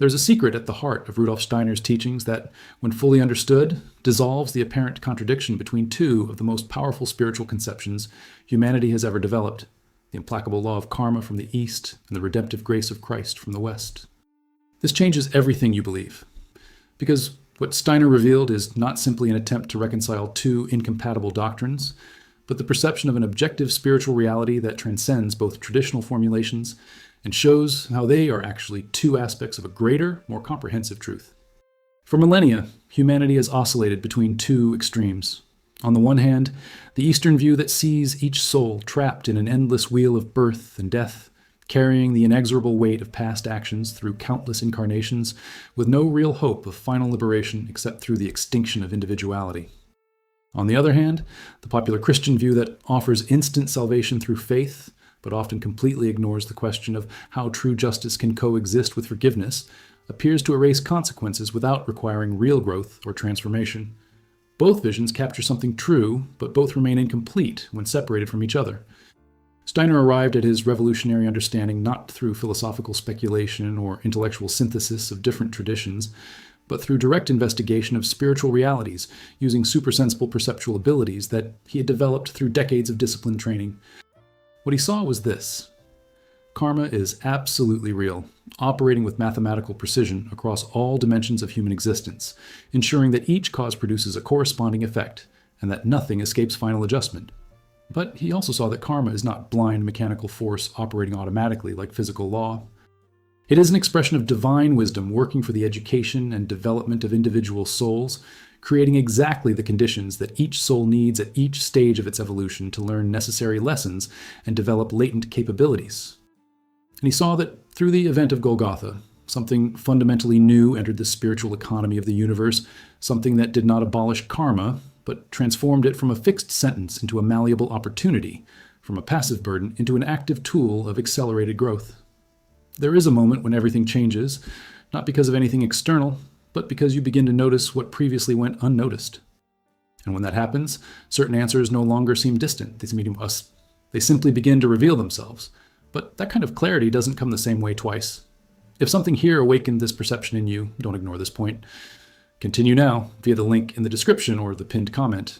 There's a secret at the heart of Rudolf Steiner's teachings that, when fully understood, dissolves the apparent contradiction between two of the most powerful spiritual conceptions humanity has ever developed: the implacable law of karma from the East and the redemptive grace of Christ from the West. This changes everything you believe, because what Steiner revealed is not simply an attempt to reconcile two incompatible doctrines, but the perception of an objective spiritual reality that transcends both traditional formulations and shows how they are actually two aspects of a greater, more comprehensive truth. For millennia, humanity has oscillated between two extremes. On the one hand, the Eastern view that sees each soul trapped in an endless wheel of birth and death, carrying the inexorable weight of past actions through countless incarnations, with no real hope of final liberation except through the extinction of individuality. On the other hand, the popular Christian view that offers instant salvation through faith, but often completely ignores the question of how true justice can coexist with forgiveness, appears to erase consequences without requiring real growth or transformation. Both visions capture something true, but both remain incomplete when separated from each other. Steiner arrived at his revolutionary understanding not through philosophical speculation or intellectual synthesis of different traditions, but through direct investigation of spiritual realities using supersensible perceptual abilities that he had developed through decades of disciplined training. What he saw was this: karma is absolutely real, operating with mathematical precision across all dimensions of human existence, ensuring that each cause produces a corresponding effect, and that nothing escapes final adjustment. But he also saw that karma is not blind mechanical force operating automatically like physical law. It is an expression of divine wisdom working for the education and development of individual souls, creating exactly the conditions that each soul needs at each stage of its evolution to learn necessary lessons and develop latent capabilities. And he saw that through the event of Golgotha, something fundamentally new entered the spiritual economy of the universe, something that did not abolish karma, but transformed it from a fixed sentence into a malleable opportunity, from a passive burden into an active tool of accelerated growth. There is a moment when everything changes, not because of anything external, but because you begin to notice what previously went unnoticed. And when that happens, certain answers no longer seem distant. They simply begin to reveal themselves. But that kind of clarity doesn't come the same way twice. If something here awakened this perception in you, don't ignore this point. Continue now via the link in the description or the pinned comment.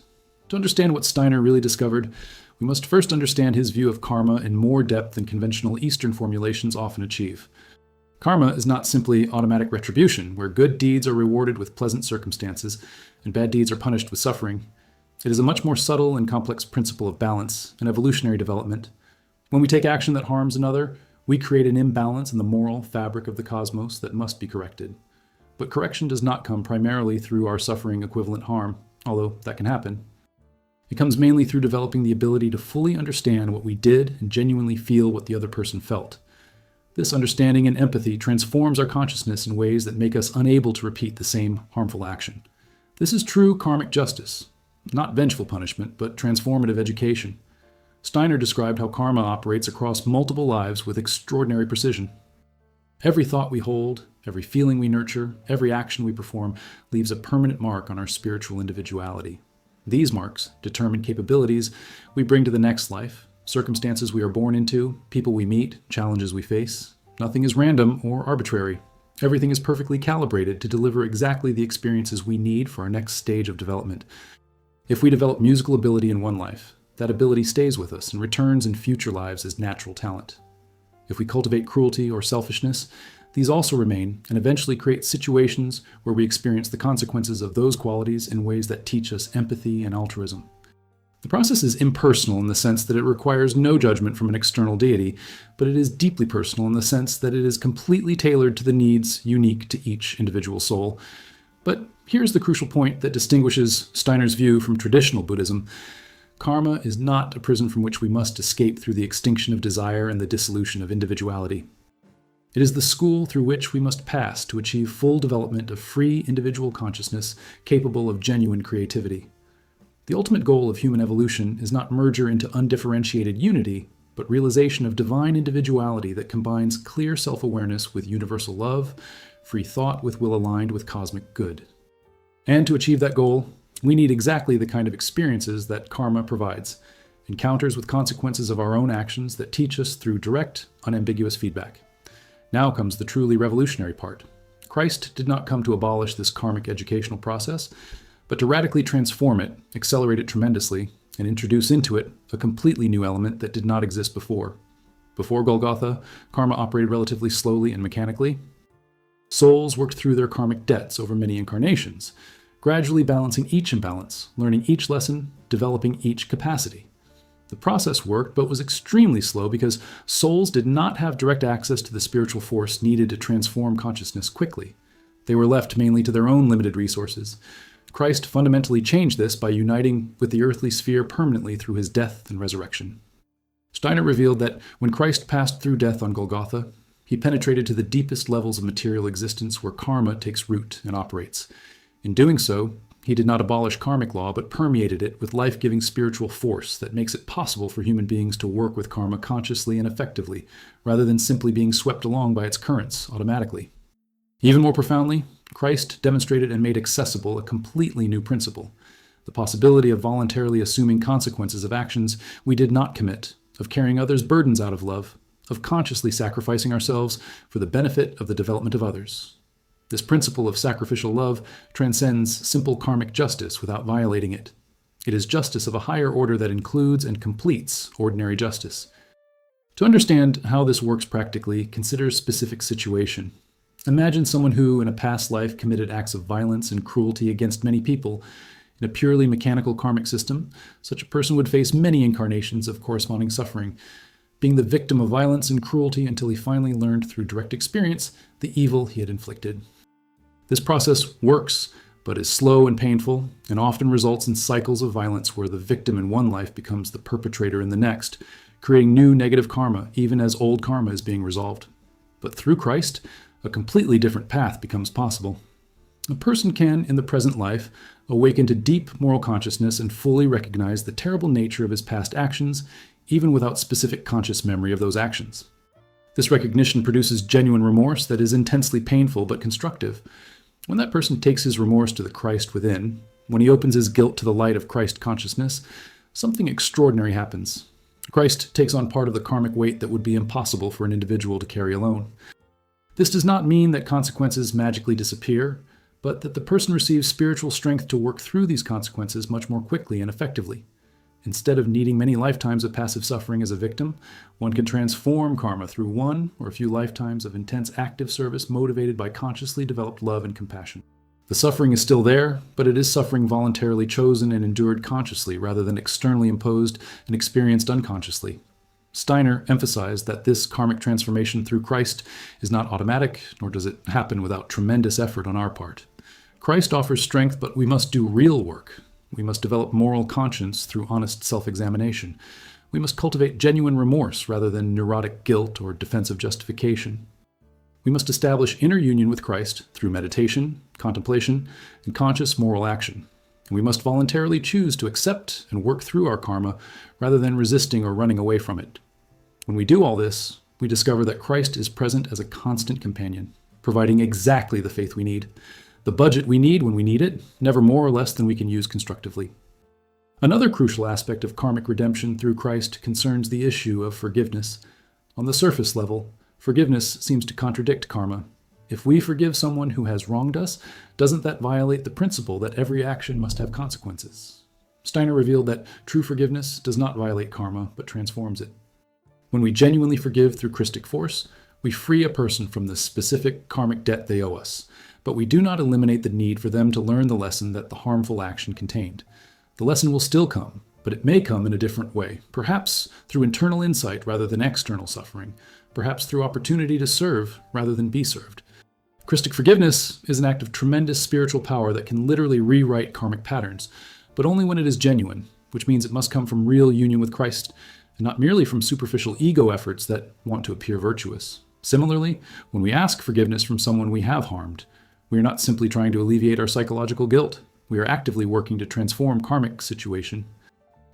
To understand what Steiner really discovered, we must first understand his view of karma in more depth than conventional Eastern formulations often achieve. Karma is not simply automatic retribution, where good deeds are rewarded with pleasant circumstances and bad deeds are punished with suffering. It is a much more subtle and complex principle of balance and evolutionary development. When we take action that harms another, we create an imbalance in the moral fabric of the cosmos that must be corrected. But correction does not come primarily through our suffering equivalent harm, although that can happen. It comes mainly through developing the ability to fully understand what we did and genuinely feel what the other person felt. This understanding and empathy transforms our consciousness in ways that make us unable to repeat the same harmful action. This is true karmic justice, not vengeful punishment, but transformative education. Steiner described how karma operates across multiple lives with extraordinary precision. Every thought we hold, every feeling we nurture, every action we perform leaves a permanent mark on our spiritual individuality. These marks determine capabilities we bring to the next life, circumstances we are born into, people we meet, challenges we face. Nothing is random or arbitrary. Everything is perfectly calibrated to deliver exactly the experiences we need for our next stage of development. If we develop musical ability in one life, that ability stays with us and returns in future lives as natural talent. If we cultivate cruelty or selfishness, these also remain and eventually create situations where we experience the consequences of those qualities in ways that teach us empathy and altruism. The process is impersonal in the sense that it requires no judgment from an external deity, but it is deeply personal in the sense that it is completely tailored to the needs unique to each individual soul. But here's the crucial point that distinguishes Steiner's view from traditional Buddhism. Karma is not a prison from which we must escape through the extinction of desire and the dissolution of individuality. It is the school through which we must pass to achieve full development of free individual consciousness capable of genuine creativity. The ultimate goal of human evolution is not merger into undifferentiated unity, but realization of divine individuality that combines clear self-awareness with universal love, free thought with will aligned with cosmic good. And to achieve that goal, we need exactly the kind of experiences that karma provides, encounters with consequences of our own actions that teach us through direct, unambiguous feedback. Now comes the truly revolutionary part. Christ did not come to abolish this karmic educational process, but to radically transform it, accelerate it tremendously, and introduce into it a completely new element that did not exist before. Before Golgotha, karma operated relatively slowly and mechanically. Souls worked through their karmic debts over many incarnations, gradually balancing each imbalance, learning each lesson, developing each capacity. The process worked, but was extremely slow because souls did not have direct access to the spiritual force needed to transform consciousness quickly. They were left mainly to their own limited resources. Christ fundamentally changed this by uniting with the earthly sphere permanently through his death and resurrection. Steiner revealed that when Christ passed through death on Golgotha, he penetrated to the deepest levels of material existence where karma takes root and operates. In doing so, he did not abolish karmic law, but permeated it with life-giving spiritual force that makes it possible for human beings to work with karma consciously and effectively, rather than simply being swept along by its currents automatically. Even more profoundly, Christ demonstrated and made accessible a completely new principle: the possibility of voluntarily assuming consequences of actions we did not commit, of carrying others' burdens out of love, of consciously sacrificing ourselves for the benefit of the development of others. This principle of sacrificial love transcends simple karmic justice without violating it. It is justice of a higher order that includes and completes ordinary justice. To understand how this works practically, consider a specific situation. Imagine someone who, in a past life, committed acts of violence and cruelty against many people. In a purely mechanical karmic system, such a person would face many incarnations of corresponding suffering, being the victim of violence and cruelty until he finally learned through direct experience the evil he had inflicted. This process works, but is slow and painful, and often results in cycles of violence where the victim in one life becomes the perpetrator in the next, creating new negative karma even as old karma is being resolved. But through Christ, a completely different path becomes possible. A person can, in the present life, awaken to deep moral consciousness and fully recognize the terrible nature of his past actions, even without specific conscious memory of those actions. This recognition produces genuine remorse that is intensely painful but constructive. When that person takes his remorse to the Christ within, when he opens his guilt to the light of Christ consciousness, something extraordinary happens. Christ takes on part of the karmic weight that would be impossible for an individual to carry alone. This does not mean that consequences magically disappear, but that the person receives spiritual strength to work through these consequences much more quickly and effectively. Instead of needing many lifetimes of passive suffering as a victim, one can transform karma through one or a few lifetimes of intense active service motivated by consciously developed love and compassion. The suffering is still there, but it is suffering voluntarily chosen and endured consciously rather than externally imposed and experienced unconsciously. Steiner emphasized that this karmic transformation through Christ is not automatic, nor does it happen without tremendous effort on our part. Christ offers strength, but we must do real work. We must develop moral conscience through honest self-examination. We must cultivate genuine remorse rather than neurotic guilt or defensive justification. We must establish inner union with Christ through meditation, contemplation, and conscious moral action. And we must voluntarily choose to accept and work through our karma rather than resisting or running away from it. When we do all this, we discover that Christ is present as a constant companion, providing exactly the faith we need, the budget we need when we need it, never more or less than we can use constructively. Another crucial aspect of karmic redemption through Christ concerns the issue of forgiveness. On the surface level, forgiveness seems to contradict karma. If we forgive someone who has wronged us, doesn't that violate the principle that every action must have consequences? Steiner revealed that true forgiveness does not violate karma, but transforms it. When we genuinely forgive through Christic force, we free a person from the specific karmic debt they owe us, but we do not eliminate the need for them to learn the lesson that the harmful action contained. The lesson will still come, but it may come in a different way, perhaps through internal insight rather than external suffering, perhaps through opportunity to serve rather than be served. Christic forgiveness is an act of tremendous spiritual power that can literally rewrite karmic patterns, but only when it is genuine, which means it must come from real union with Christ, and not merely from superficial ego efforts that want to appear virtuous. Similarly, when we ask forgiveness from someone we have harmed, we are not simply trying to alleviate our psychological guilt. We are actively working to transform karmic situation.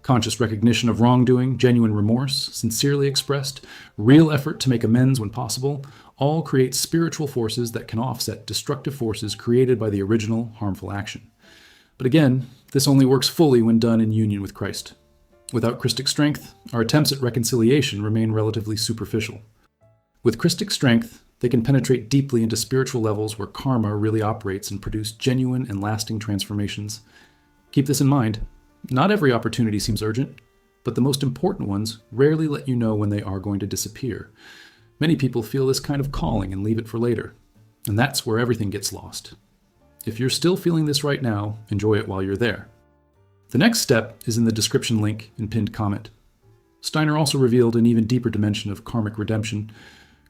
Conscious recognition of wrongdoing, genuine remorse, sincerely expressed, real effort to make amends when possible, all create spiritual forces that can offset destructive forces created by the original harmful action. But again, this only works fully when done in union with Christ. Without Christic strength, our attempts at reconciliation remain relatively superficial. With Christic strength, They can penetrate deeply into spiritual levels where karma really operates and produce genuine and lasting transformations. Keep this in mind. Not every opportunity seems urgent, but the most important ones rarely let you know when they are going to disappear. Many people feel this kind of calling and leave it for later, and that's where everything gets lost. If you're still feeling this right now, enjoy it while you're there. The next step is in the description link and pinned comment. Steiner also revealed an even deeper dimension of karmic redemption.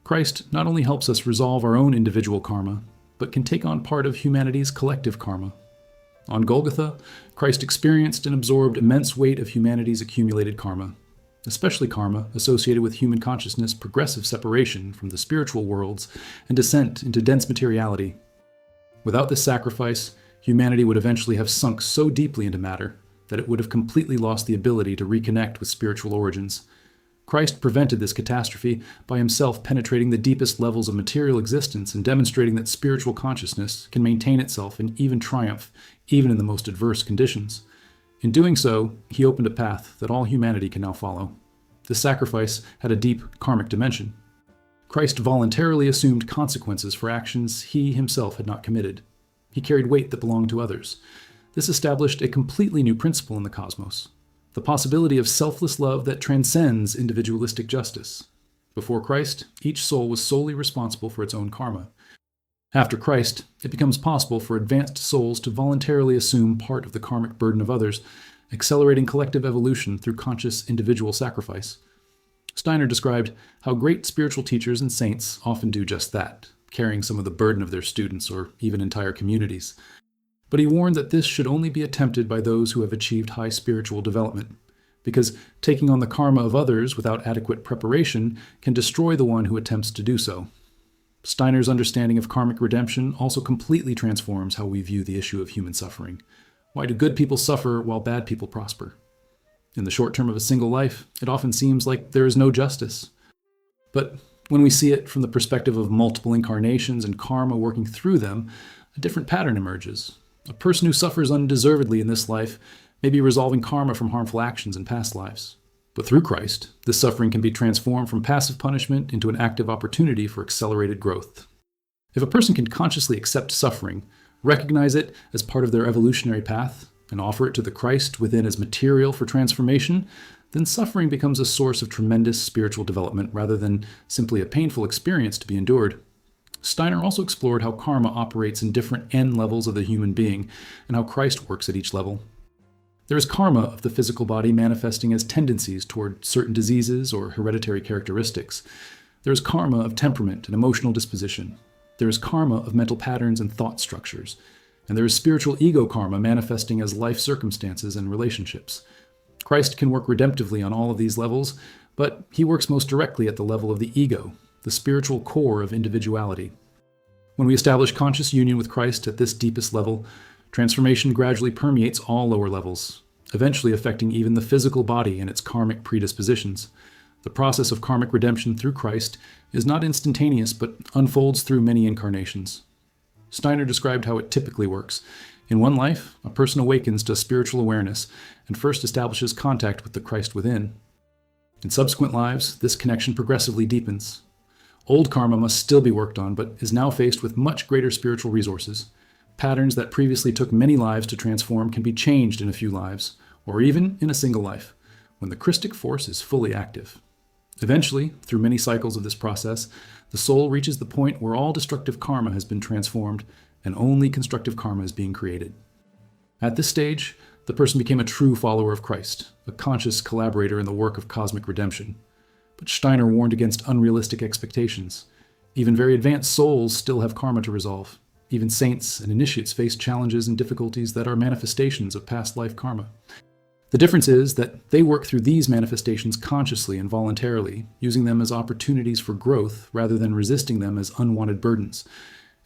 Christ not only helps us resolve our own individual karma, but can take on part of humanity's collective karma. On Golgotha, Christ experienced and absorbed immense weight of humanity's accumulated karma, especially karma associated with human consciousness' progressive separation from the spiritual worlds and descent into dense materiality. Without this sacrifice, humanity would eventually have sunk so deeply into matter that it would have completely lost the ability to reconnect with spiritual origins. Christ prevented this catastrophe by himself penetrating the deepest levels of material existence and demonstrating that spiritual consciousness can maintain itself and even triumph, even in the most adverse conditions. In doing so, he opened a path that all humanity can now follow. This sacrifice had a deep karmic dimension. Christ voluntarily assumed consequences for actions he himself had not committed. He carried weight that belonged to others. This established a completely new principle in the cosmos, the possibility of selfless love that transcends individualistic justice. Before Christ, each soul was solely responsible for its own karma. After Christ, it becomes possible for advanced souls to voluntarily assume part of the karmic burden of others, accelerating collective evolution through conscious individual sacrifice. Steiner described how great spiritual teachers and saints often do just that, carrying some of the burden of their students or even entire communities. But he warned that this should only be attempted by those who have achieved high spiritual development, because taking on the karma of others without adequate preparation can destroy the one who attempts to do so. Steiner's understanding of karmic redemption also completely transforms how we view the issue of human suffering. Why do good people suffer while bad people prosper? In the short term of a single life, it often seems like there is no justice. But when we see it from the perspective of multiple incarnations and karma working through them, a different pattern emerges. A person who suffers undeservedly in this life may be resolving karma from harmful actions in past lives. But through Christ, this suffering can be transformed from passive punishment into an active opportunity for accelerated growth. If a person can consciously accept suffering, recognize it as part of their evolutionary path, and offer it to the Christ within as material for transformation, then suffering becomes a source of tremendous spiritual development rather than simply a painful experience to be endured. Steiner also explored how karma operates in different end levels of the human being, and how Christ works at each level. There is karma of the physical body manifesting as tendencies toward certain diseases or hereditary characteristics. There is karma of temperament and emotional disposition. There is karma of mental patterns and thought structures. And there is spiritual ego karma manifesting as life circumstances and relationships. Christ can work redemptively on all of these levels, but he works most directly at the level of the ego, the spiritual core of individuality. When we establish conscious union with Christ at this deepest level, transformation gradually permeates all lower levels, eventually affecting even the physical body and its karmic predispositions. The process of karmic redemption through Christ is not instantaneous, but unfolds through many incarnations. Steiner described how it typically works. In one life, a person awakens to spiritual awareness and first establishes contact with the Christ within. In subsequent lives, this connection progressively deepens. Old karma must still be worked on, but is now faced with much greater spiritual resources. Patterns that previously took many lives to transform can be changed in a few lives, or even in a single life, when the Christic force is fully active. Eventually, through many cycles of this process, the soul reaches the point where all destructive karma has been transformed and only constructive karma is being created. At this stage, the person became a true follower of Christ, a conscious collaborator in the work of cosmic redemption. But Steiner warned against unrealistic expectations. Even very advanced souls still have karma to resolve. Even saints and initiates face challenges and difficulties that are manifestations of past life karma. The difference is that they work through these manifestations consciously and voluntarily, using them as opportunities for growth rather than resisting them as unwanted burdens.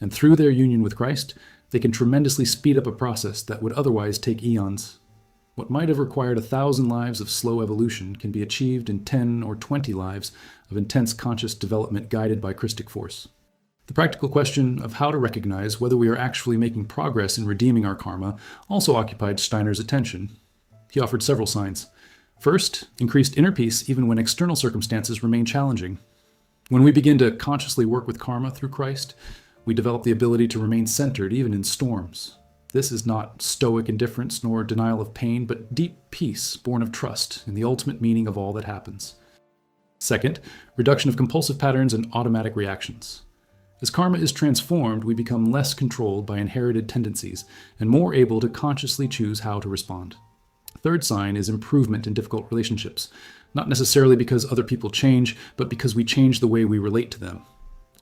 And through their union with Christ, they can tremendously speed up a process that would otherwise take eons. What might have required 1,000 lives of slow evolution can be achieved in 10 or 20 lives of intense conscious development guided by Christic force. The practical question of how to recognize whether we are actually making progress in redeeming our karma also occupied Steiner's attention. He offered several signs. First, increased inner peace even when external circumstances remain challenging. When we begin to consciously work with karma through Christ, we develop the ability to remain centered even in storms. This is not stoic indifference nor denial of pain, but deep peace born of trust in the ultimate meaning of all that happens. Second, reduction of compulsive patterns and automatic reactions. As karma is transformed, we become less controlled by inherited tendencies and more able to consciously choose how to respond. Third sign is improvement in difficult relationships, not necessarily because other people change, but because we change the way we relate to them.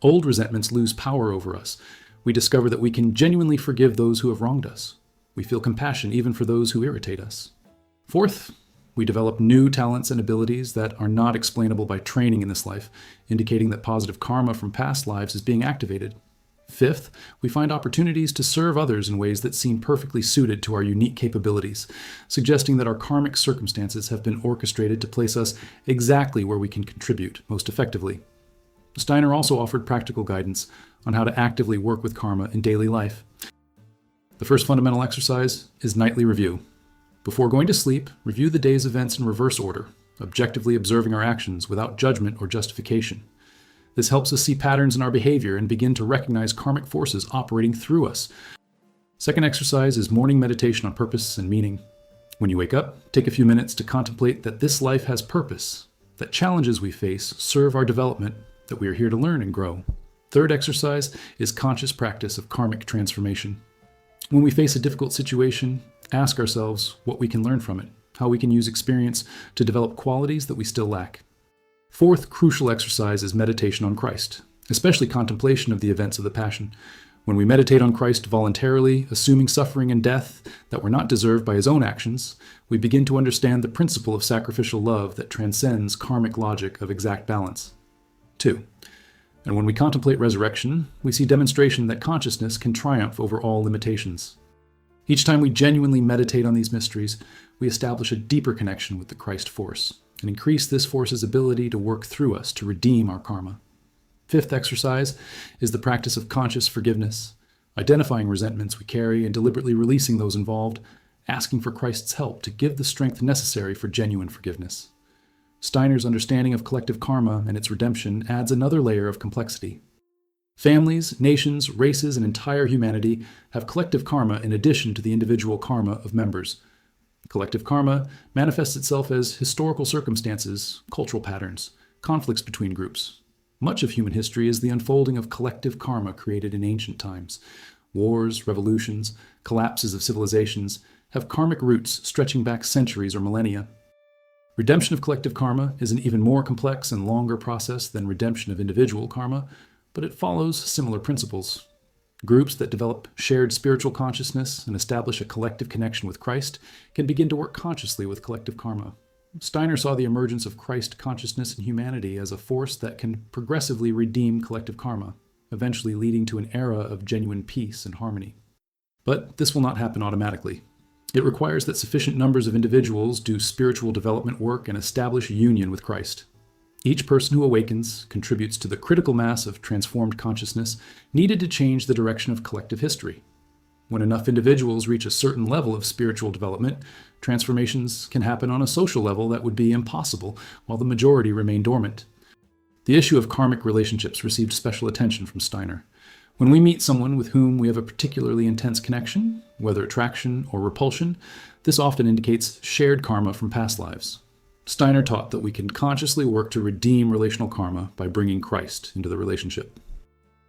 Old resentments lose power over us. We discover that we can genuinely forgive those who have wronged us. We feel compassion even for those who irritate us. Fourth, we develop new talents and abilities that are not explainable by training in this life, indicating that positive karma from past lives is being activated. Fifth, we find opportunities to serve others in ways that seem perfectly suited to our unique capabilities, suggesting that our karmic circumstances have been orchestrated to place us exactly where we can contribute most effectively. Steiner also offered practical guidance on how to actively work with karma in daily life. The first fundamental exercise is nightly review. Before going to sleep, review the day's events in reverse order, objectively observing our actions without judgment or justification. This helps us see patterns in our behavior and begin to recognize karmic forces operating through us. Second exercise is morning meditation on purpose and meaning. When you wake up, take a few minutes to contemplate that this life has purpose, that challenges we face serve our development, that we are here to learn and grow. Third exercise is conscious practice of karmic transformation. When we face a difficult situation, ask ourselves what we can learn from it, how we can use experience to develop qualities that we still lack. Fourth crucial exercise is meditation on Christ, especially contemplation of the events of the Passion. When we meditate on Christ voluntarily, assuming suffering and death that were not deserved by his own actions, we begin to understand the principle of sacrificial love that transcends karmic logic of exact balance. 2. And when we contemplate resurrection, we see demonstration that consciousness can triumph over all limitations. Each time we genuinely meditate on these mysteries, we establish a deeper connection with the Christ force and increase this force's ability to work through us to redeem our karma. Fifth exercise is the practice of conscious forgiveness, identifying resentments we carry and deliberately releasing those involved, asking for Christ's help to give the strength necessary for genuine forgiveness. Steiner's understanding of collective karma and its redemption adds another layer of complexity. Families, nations, races, and entire humanity have collective karma in addition to the individual karma of members. Collective karma manifests itself as historical circumstances, cultural patterns, conflicts between groups. Much of human history is the unfolding of collective karma created in ancient times. Wars, revolutions, collapses of civilizations have karmic roots stretching back centuries or millennia. Redemption of collective karma is an even more complex and longer process than redemption of individual karma, but it follows similar principles. Groups that develop shared spiritual consciousness and establish a collective connection with Christ can begin to work consciously with collective karma. Steiner saw the emergence of Christ consciousness in humanity as a force that can progressively redeem collective karma, eventually leading to an era of genuine peace and harmony. But this will not happen automatically. It requires that sufficient numbers of individuals do spiritual development work and establish union with Christ. Each person who awakens contributes to the critical mass of transformed consciousness needed to change the direction of collective history. When enough individuals reach a certain level of spiritual development, transformations can happen on a social level that would be impossible while the majority remain dormant. The issue of karmic relationships received special attention from Steiner. When we meet someone with whom we have a particularly intense connection, whether attraction or repulsion, this often indicates shared karma from past lives. Steiner taught that we can consciously work to redeem relational karma by bringing Christ into the relationship.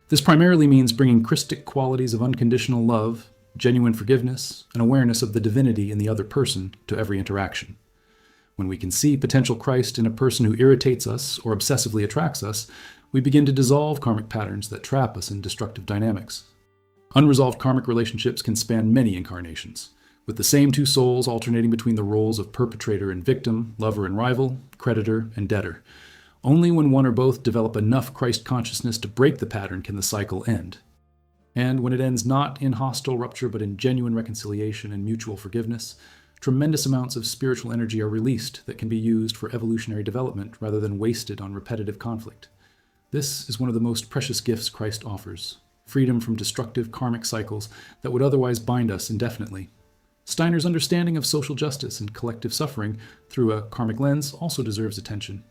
This primarily means bringing Christic qualities of unconditional love, genuine forgiveness, and awareness of the divinity in the other person to every interaction. When we can see potential Christ in a person who irritates us or obsessively attracts us, we begin to dissolve karmic patterns that trap us in destructive dynamics. Unresolved karmic relationships can span many incarnations, with the same two souls alternating between the roles of perpetrator and victim, lover and rival, creditor and debtor. Only when one or both develop enough Christ consciousness to break the pattern can the cycle end. And when it ends not in hostile rupture but in genuine reconciliation and mutual forgiveness, tremendous amounts of spiritual energy are released that can be used for evolutionary development rather than wasted on repetitive conflict. This is one of the most precious gifts Christ offers, freedom from destructive karmic cycles that would otherwise bind us indefinitely. Steiner's understanding of social justice and collective suffering through a karmic lens also deserves attention.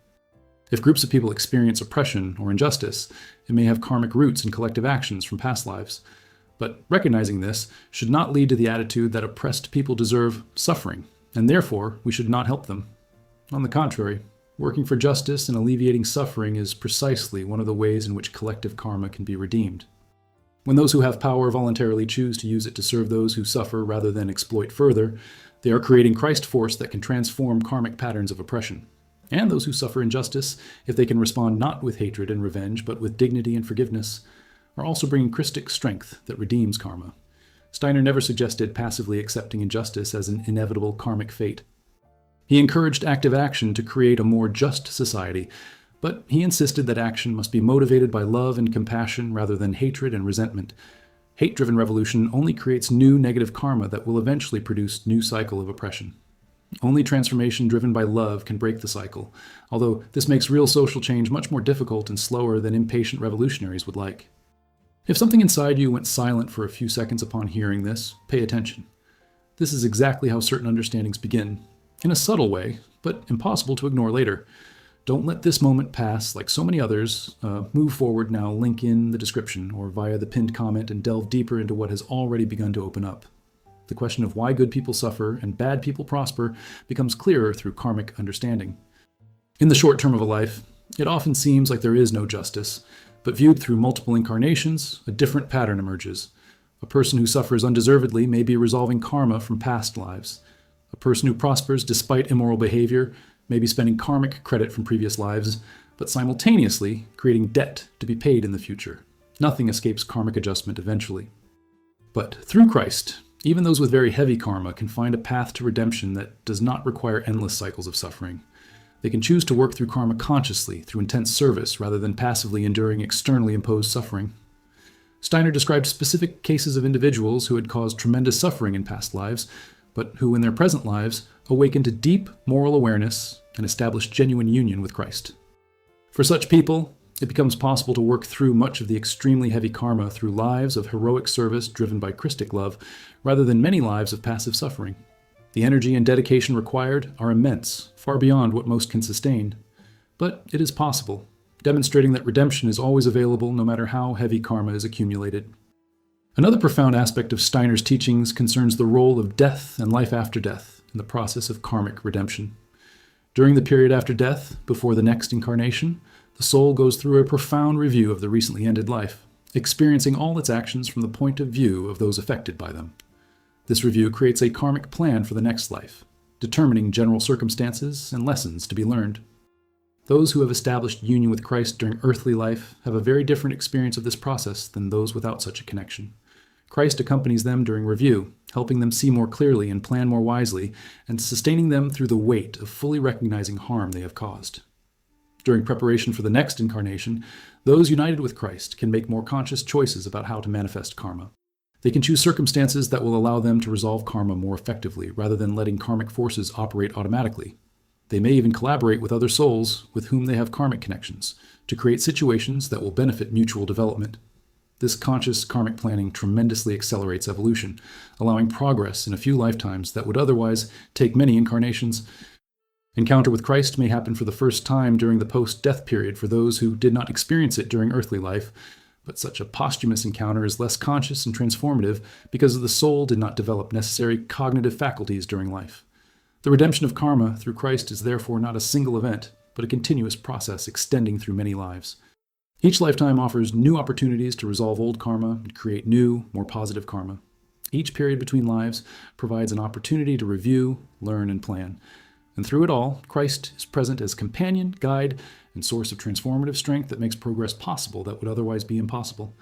If groups of people experience oppression or injustice, it may have karmic roots in collective actions from past lives. But recognizing this should not lead to the attitude that oppressed people deserve suffering, and therefore we should not help them. On the contrary, working for justice and alleviating suffering is precisely one of the ways in which collective karma can be redeemed. When those who have power voluntarily choose to use it to serve those who suffer rather than exploit further, they are creating Christ force that can transform karmic patterns of oppression. And those who suffer injustice, if they can respond not with hatred and revenge, but with dignity and forgiveness, are also bringing Christic strength that redeems karma. Steiner never suggested passively accepting injustice as an inevitable karmic fate. He encouraged active action to create a more just society, but he insisted that action must be motivated by love and compassion rather than hatred and resentment. Hate-driven revolution only creates new negative karma that will eventually produce new cycle of oppression. Only transformation driven by love can break the cycle, although this makes real social change much more difficult and slower than impatient revolutionaries would like. If something inside you went silent for a few seconds upon hearing this, pay attention. This is exactly how certain understandings begin, in a subtle way, but impossible to ignore later. Don't let this moment pass like so many others. Move forward now, link in the description or via the pinned comment and delve deeper into what has already begun to open up. The question of why good people suffer and bad people prosper becomes clearer through karmic understanding. In the short term of a life, it often seems like there is no justice, but viewed through multiple incarnations, a different pattern emerges. A person who suffers undeservedly may be resolving karma from past lives. A person who prospers despite immoral behavior may be spending karmic credit from previous lives, but simultaneously creating debt to be paid in the future. Nothing escapes karmic adjustment eventually. But through Christ, even those with very heavy karma can find a path to redemption that does not require endless cycles of suffering. They can choose to work through karma consciously, through intense service, rather than passively enduring externally imposed suffering. Steiner described specific cases of individuals who had caused tremendous suffering in past lives, but who in their present lives awakened to deep moral awareness and established genuine union with Christ. For such people, it becomes possible to work through much of the extremely heavy karma through lives of heroic service driven by Christic love, rather than many lives of passive suffering. The energy and dedication required are immense, far beyond what most can sustain. But it is possible, demonstrating that redemption is always available no matter how heavy karma is accumulated. Another profound aspect of Steiner's teachings concerns the role of death and life after death in the process of karmic redemption. During the period after death, before the next incarnation, the soul goes through a profound review of the recently ended life, experiencing all its actions from the point of view of those affected by them. This review creates a karmic plan for the next life, determining general circumstances and lessons to be learned. Those who have established union with Christ during earthly life have a very different experience of this process than those without such a connection. Christ accompanies them during review, helping them see more clearly and plan more wisely, and sustaining them through the weight of fully recognizing harm they have caused. During preparation for the next incarnation, those united with Christ can make more conscious choices about how to manifest karma. They can choose circumstances that will allow them to resolve karma more effectively, rather than letting karmic forces operate automatically. They may even collaborate with other souls with whom they have karmic connections to create situations that will benefit mutual development. This conscious karmic planning tremendously accelerates evolution, allowing progress in a few lifetimes that would otherwise take many incarnations. Encounter with Christ may happen for the first time during the post-death period for those who did not experience it during earthly life, but such a posthumous encounter is less conscious and transformative because the soul did not develop necessary cognitive faculties during life. The redemption of karma through Christ is therefore not a single event, but a continuous process extending through many lives. Each lifetime offers new opportunities to resolve old karma and create new, more positive karma. Each period between lives provides an opportunity to review, learn, and plan. And through it all, Christ is present as companion, guide, and source of transformative strength that makes progress possible that would otherwise be impossible.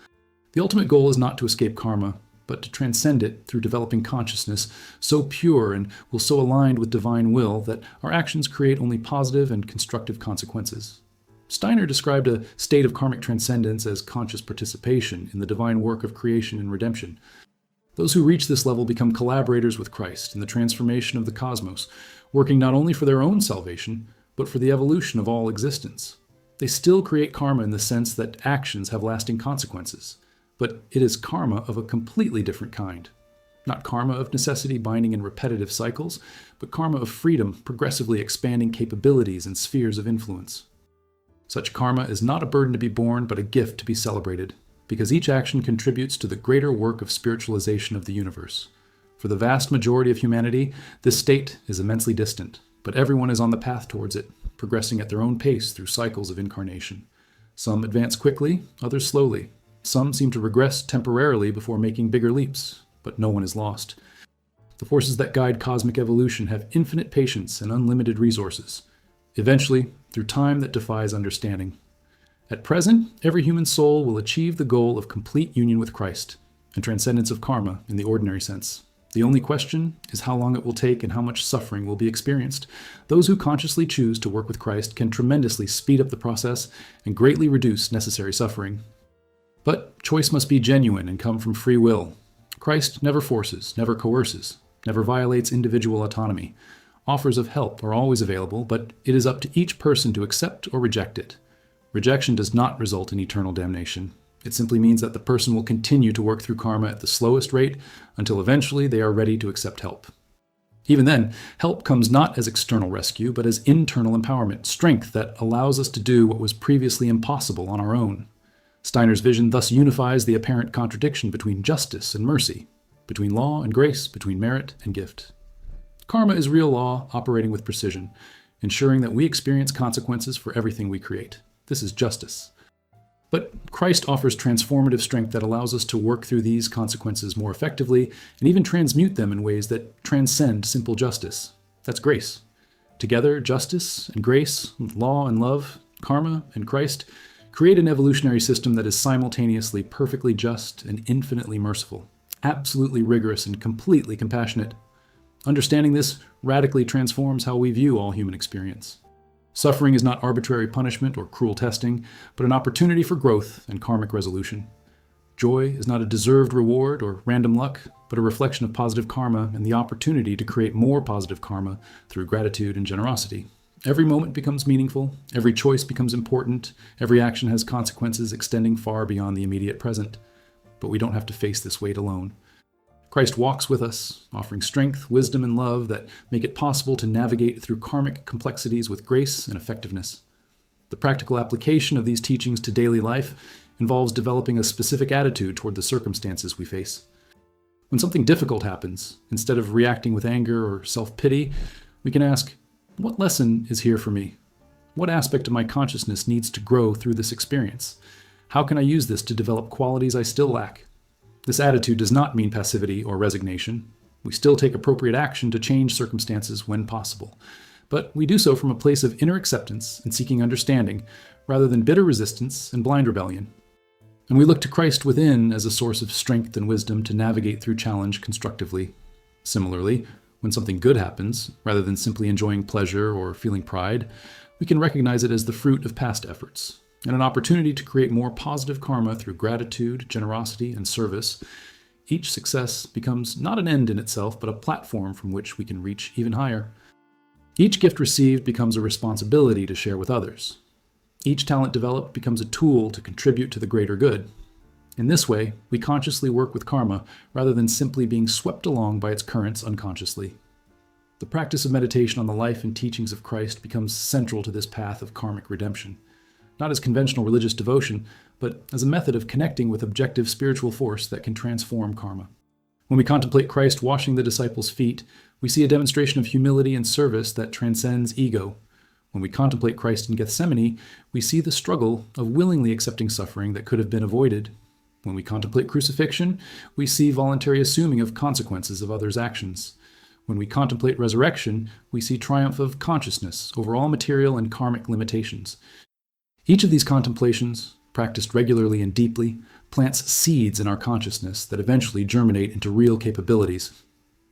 The ultimate goal is not to escape karma, but to transcend it through developing consciousness so pure and so aligned with divine will that our actions create only positive and constructive consequences. Steiner described a state of karmic transcendence as conscious participation in the divine work of creation and redemption. Those who reach this level become collaborators with Christ in the transformation of the cosmos, working not only for their own salvation, but for the evolution of all existence. They still create karma in the sense that actions have lasting consequences, but it is karma of a completely different kind. Not karma of necessity binding in repetitive cycles, but karma of freedom progressively expanding capabilities and spheres of influence. Such karma is not a burden to be borne, but a gift to be celebrated, because each action contributes to the greater work of spiritualization of the universe. For the vast majority of humanity, this state is immensely distant, but everyone is on the path towards it, progressing at their own pace through cycles of incarnation. Some advance quickly, others slowly. Some seem to regress temporarily before making bigger leaps, but no one is lost. The forces that guide cosmic evolution have infinite patience and unlimited resources. Eventually, through time that defies understanding. At present, every human soul will achieve the goal of complete union with Christ and transcendence of karma in the ordinary sense. The only question is how long it will take and how much suffering will be experienced. Those who consciously choose to work with Christ can tremendously speed up the process and greatly reduce necessary suffering. But choice must be genuine and come from free will. Christ never forces, never coerces, never violates individual autonomy. Offers of help are always available, but it is up to each person to accept or reject it. Rejection does not result in eternal damnation. It simply means that the person will continue to work through karma at the slowest rate until eventually they are ready to accept help. Even then, help comes not as external rescue, but as internal empowerment, strength that allows us to do what was previously impossible on our own. Steiner's vision thus unifies the apparent contradiction between justice and mercy, between law and grace, between merit and gift. Karma is real law operating with precision, ensuring that we experience consequences for everything we create. This is justice. But Christ offers transformative strength that allows us to work through these consequences more effectively and even transmute them in ways that transcend simple justice. That's grace. Together, justice and grace, law and love, karma and Christ create an evolutionary system that is simultaneously perfectly just and infinitely merciful, absolutely rigorous and completely compassionate. Understanding this radically transforms how we view all human experience. Suffering is not arbitrary punishment or cruel testing, but an opportunity for growth and karmic resolution. Joy is not a deserved reward or random luck, but a reflection of positive karma and the opportunity to create more positive karma through gratitude and generosity. Every moment becomes meaningful, every choice becomes important, every action has consequences extending far beyond the immediate present. But we don't have to face this weight alone. Christ walks with us, offering strength, wisdom, and love that make it possible to navigate through karmic complexities with grace and effectiveness. The practical application of these teachings to daily life involves developing a specific attitude toward the circumstances we face. When something difficult happens, instead of reacting with anger or self-pity, we can ask, what lesson is here for me? What aspect of my consciousness needs to grow through this experience? How can I use this to develop qualities I still lack? This attitude does not mean passivity or resignation. We still take appropriate action to change circumstances when possible. But we do so from a place of inner acceptance and seeking understanding, rather than bitter resistance and blind rebellion. And we look to Christ within as a source of strength and wisdom to navigate through challenge constructively. Similarly, when something good happens, rather than simply enjoying pleasure or feeling pride, we can recognize it as the fruit of past efforts, and an opportunity to create more positive karma through gratitude, generosity, and service. Each success becomes not an end in itself, but a platform from which we can reach even higher. Each gift received becomes a responsibility to share with others. Each talent developed becomes a tool to contribute to the greater good. In this way, we consciously work with karma rather than simply being swept along by its currents unconsciously. The practice of meditation on the life and teachings of Christ becomes central to this path of karmic redemption. Not as conventional religious devotion, but as a method of connecting with objective spiritual force that can transform karma. When we contemplate Christ washing the disciples' feet, we see a demonstration of humility and service that transcends ego. When we contemplate Christ in Gethsemane, we see the struggle of willingly accepting suffering that could have been avoided. When we contemplate crucifixion, we see voluntary assuming of consequences of others' actions. When we contemplate resurrection, we see triumph of consciousness over all material and karmic limitations. Each of these contemplations, practiced regularly and deeply, plants seeds in our consciousness that eventually germinate into real capabilities.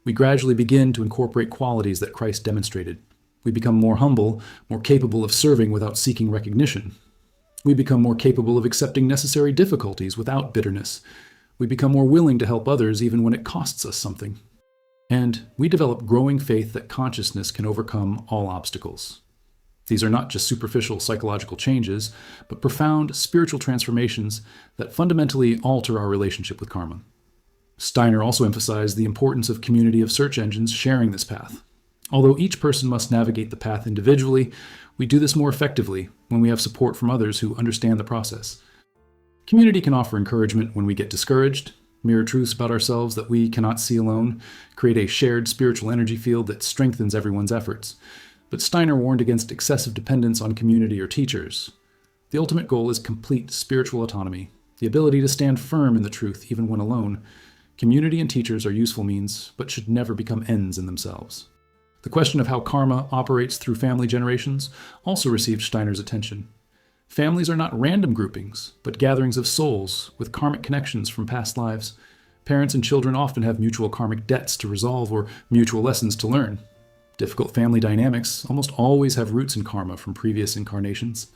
We gradually begin to incorporate qualities that Christ demonstrated. We become more humble, more capable of serving without seeking recognition. We become more capable of accepting necessary difficulties without bitterness. We become more willing to help others even when it costs us something. And we develop growing faith that consciousness can overcome all obstacles. These are not just superficial psychological changes, but profound spiritual transformations that fundamentally alter our relationship with karma. Steiner also emphasized the importance of community of search engines sharing this path. Although each person must navigate the path individually, we do this more effectively when we have support from others who understand the process. Community can offer encouragement when we get discouraged, mirror truths about ourselves that we cannot see alone, create a shared spiritual energy field that strengthens everyone's efforts. But Steiner warned against excessive dependence on community or teachers. The ultimate goal is complete spiritual autonomy, the ability to stand firm in the truth even when alone. Community and teachers are useful means, but should never become ends in themselves. The question of how karma operates through family generations also received Steiner's attention. Families are not random groupings, but gatherings of souls with karmic connections from past lives. Parents and children often have mutual karmic debts to resolve or mutual lessons to learn. Difficult family dynamics almost always have roots in karma from previous incarnations.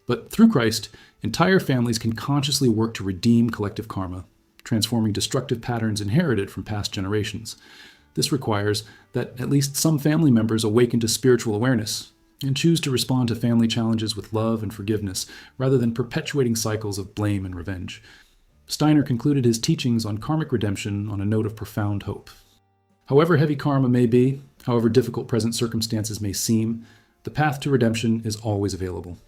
But through Christ, entire families can consciously work to redeem collective karma, transforming destructive patterns inherited from past generations. This requires that at least some family members awaken to spiritual awareness and choose to respond to family challenges with love and forgiveness, rather than perpetuating cycles of blame and revenge. Steiner concluded his teachings on karmic redemption on a note of profound hope. However heavy karma may be, however difficult present circumstances may seem, the path to redemption is always available.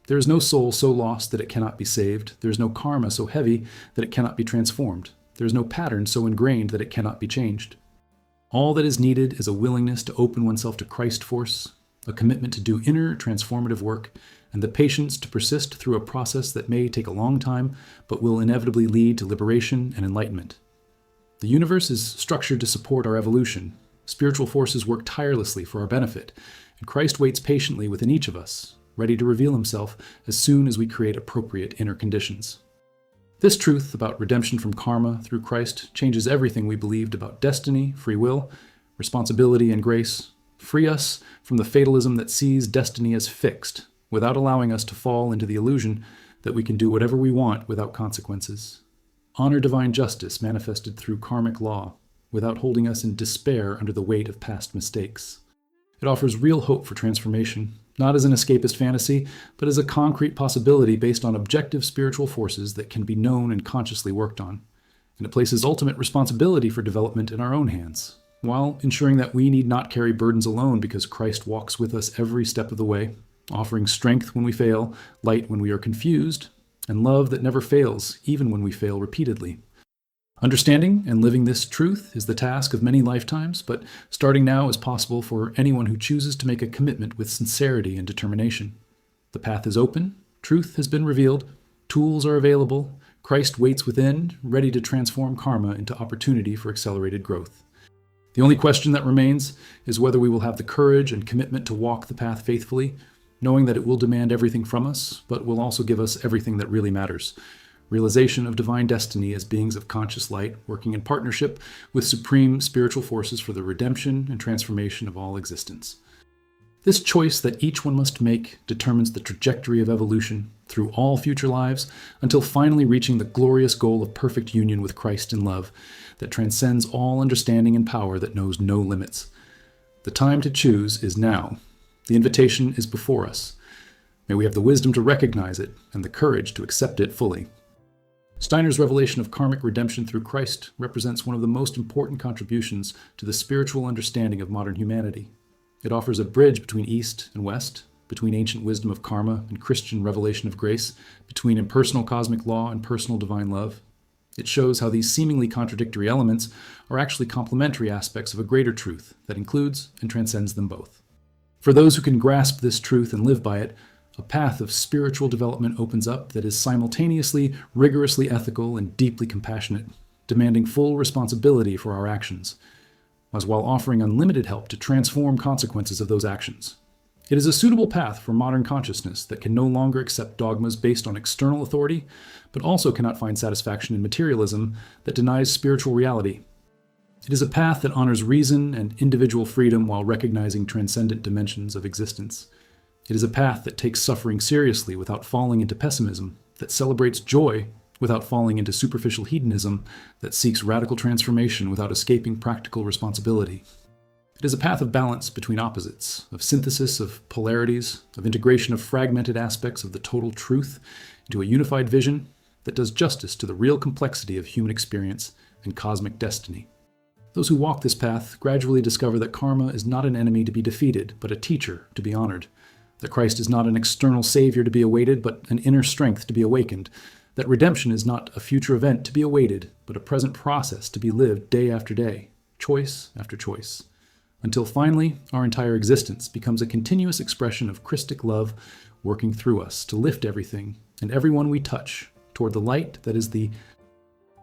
There is no soul so lost that it cannot be saved. There is no karma so heavy that it cannot be transformed. There is no pattern so ingrained that it cannot be changed. All that is needed is a willingness to open oneself to Christ force, a commitment to do inner transformative work, and the patience to persist through a process that may take a long time, but will inevitably lead to liberation and enlightenment. The universe is structured to support our evolution. Spiritual forces work tirelessly for our benefit, and Christ waits patiently within each of us, ready to reveal himself as soon as we create appropriate inner conditions. This truth about redemption from karma through Christ changes everything we believed about destiny, free will, responsibility, and grace. Free us from the fatalism that sees destiny as fixed, without allowing us to fall into the illusion that we can do whatever we want without consequences. Honor divine justice manifested through karmic law, without holding us in despair under the weight of past mistakes. It offers real hope for transformation, not as an escapist fantasy, but as a concrete possibility based on objective spiritual forces that can be known and consciously worked on. And it places ultimate responsibility for development in our own hands, while ensuring that we need not carry burdens alone because Christ walks with us every step of the way, offering strength when we fail, light when we are confused, and love that never fails, even when we fail repeatedly. Understanding and living this truth is the task of many lifetimes, but starting now is possible for anyone who chooses to make a commitment with sincerity and determination. The path is open, truth has been revealed, tools are available, Christ waits within, ready to transform karma into opportunity for accelerated growth. The only question that remains is whether we will have the courage and commitment to walk the path faithfully, knowing that it will demand everything from us, but will also give us everything that really matters. Realization of divine destiny as beings of conscious light, working in partnership with supreme spiritual forces for the redemption and transformation of all existence. This choice that each one must make determines the trajectory of evolution through all future lives until finally reaching the glorious goal of perfect union with Christ in love that transcends all understanding and power that knows no limits. The time to choose is now. The invitation is before us. May we have the wisdom to recognize it and the courage to accept it fully. Steiner's revelation of karmic redemption through Christ represents one of the most important contributions to the spiritual understanding of modern humanity. It offers a bridge between East and West, between ancient wisdom of karma and Christian revelation of grace, between impersonal cosmic law and personal divine love. It shows how these seemingly contradictory elements are actually complementary aspects of a greater truth that includes and transcends them both. For those who can grasp this truth and live by it, a path of spiritual development opens up that is simultaneously rigorously ethical and deeply compassionate, demanding full responsibility for our actions, as while offering unlimited help to transform consequences of those actions. It is a suitable path for modern consciousness that can no longer accept dogmas based on external authority, but also cannot find satisfaction in materialism that denies spiritual reality. It is a path that honors reason and individual freedom while recognizing transcendent dimensions of existence. It is a path that takes suffering seriously without falling into pessimism, that celebrates joy without falling into superficial hedonism, that seeks radical transformation without escaping practical responsibility. It is a path of balance between opposites, of synthesis of polarities, of integration of fragmented aspects of the total truth into a unified vision that does justice to the real complexity of human experience and cosmic destiny. Those who walk this path gradually discover that karma is not an enemy to be defeated, but a teacher to be honored. That Christ is not an external savior to be awaited, but an inner strength to be awakened. That redemption is not a future event to be awaited, but a present process to be lived day after day, choice after choice. Until finally, our entire existence becomes a continuous expression of Christic love working through us to lift everything and everyone we touch toward the light that is the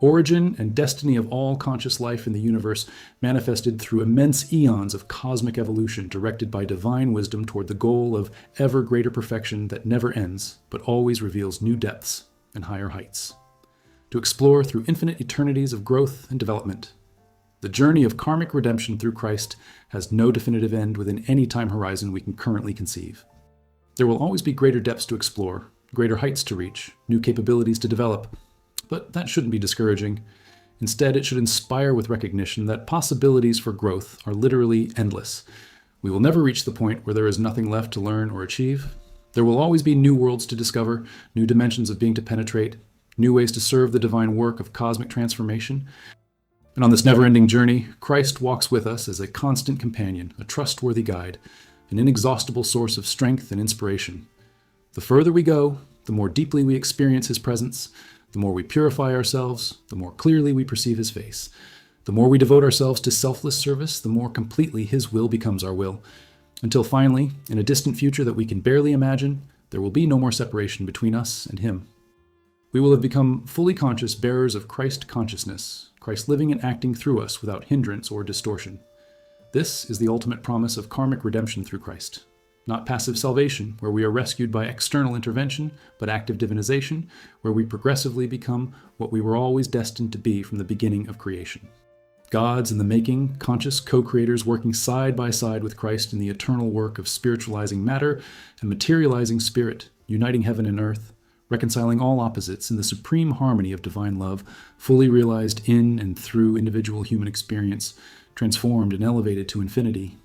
origin and destiny of all conscious life in the universe, manifested through immense eons of cosmic evolution directed by divine wisdom toward the goal of ever greater perfection that never ends, but always reveals new depths and higher heights. To explore through infinite eternities of growth and development. The journey of karmic redemption through Christ has no definitive end within any time horizon we can currently conceive. There will always be greater depths to explore, greater heights to reach, new capabilities to develop. But that shouldn't be discouraging. Instead, it should inspire with recognition that possibilities for growth are literally endless. We will never reach the point where there is nothing left to learn or achieve. There will always be new worlds to discover, new dimensions of being to penetrate, new ways to serve the divine work of cosmic transformation. And on this never-ending journey, Christ walks with us as a constant companion, a trustworthy guide, an inexhaustible source of strength and inspiration. The further we go, the more deeply we experience his presence. The more we purify ourselves, the more clearly we perceive his face. The more we devote ourselves to selfless service, the more completely his will becomes our will. Until finally, in a distant future that we can barely imagine, there will be no more separation between us and him. We will have become fully conscious bearers of Christ consciousness, Christ living and acting through us without hindrance or distortion. This is the ultimate promise of karmic redemption through Christ. Not passive salvation, where we are rescued by external intervention, but active divinization, where we progressively become what we were always destined to be from the beginning of creation. Gods in the making, conscious co-creators working side by side with Christ in the eternal work of spiritualizing matter and materializing spirit, uniting heaven and earth, reconciling all opposites in the supreme harmony of divine love, fully realized in and through individual human experience, transformed and elevated to infinity,